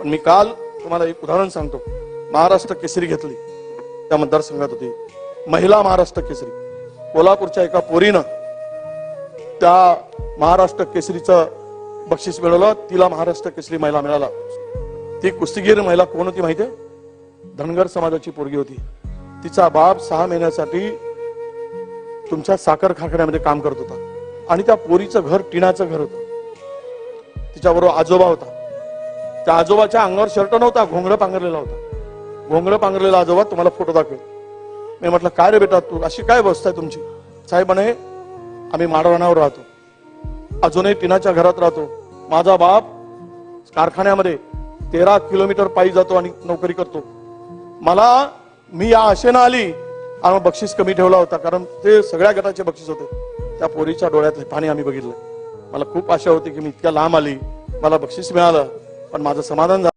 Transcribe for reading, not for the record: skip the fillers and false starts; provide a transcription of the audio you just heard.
पण मी काल तुम्हाला एक उदाहरण सांगतो. महाराष्ट्र केसरी घेतली, त्या मतदारसंघात होती महिला महाराष्ट्र केसरी. कोल्हापूरच्या एका पोरीनं त्या महाराष्ट्र केसरीचं बक्षीस मिळवलं. तिला महाराष्ट्र केसरी महिला मिळाला. ती कुस्तीगीर महिला कोण होती माहितीये? धनगर समाजाची पोरगी होती. तिचा बाप 6 महिन्यासाठी तुमच्या साखर कारखान्यामध्ये काम करत होता आणि त्या पोरीचं घर टिनाचं घर होतं. तिच्याबरोबर आजोबा होता. त्या आजोबाच्या अंगावर शर्ट नव्हता, घोंगडं पांघरलेला होता. घोंगडं पांघरलेला आजोबा तुम्हाला फोटो दाखवेल. मी म्हटलं काय रे बेटा, तू अशी काय अवस्था आहे तुमची? साहेब म्हणे आम्ही माडरानावर राहतो, अजूनही टिनाच्या घरात राहतो. माझा बाप कारखान्यामध्ये 13 किलोमीटर पायी जातो आणि नोकरी करतो. मी या आशेनं आली आणि बक्षीस कमी ठेवला होता, कारण ते सगळ्या गटाचे बक्षीस होते. त्या पोरीच्या डोळ्यातले पाणी आम्ही बघितलं. मला खूप आशा होती की मी इतक्या लांब आली, मला बक्षीस मिळालं, पण माझं समाधान झालं.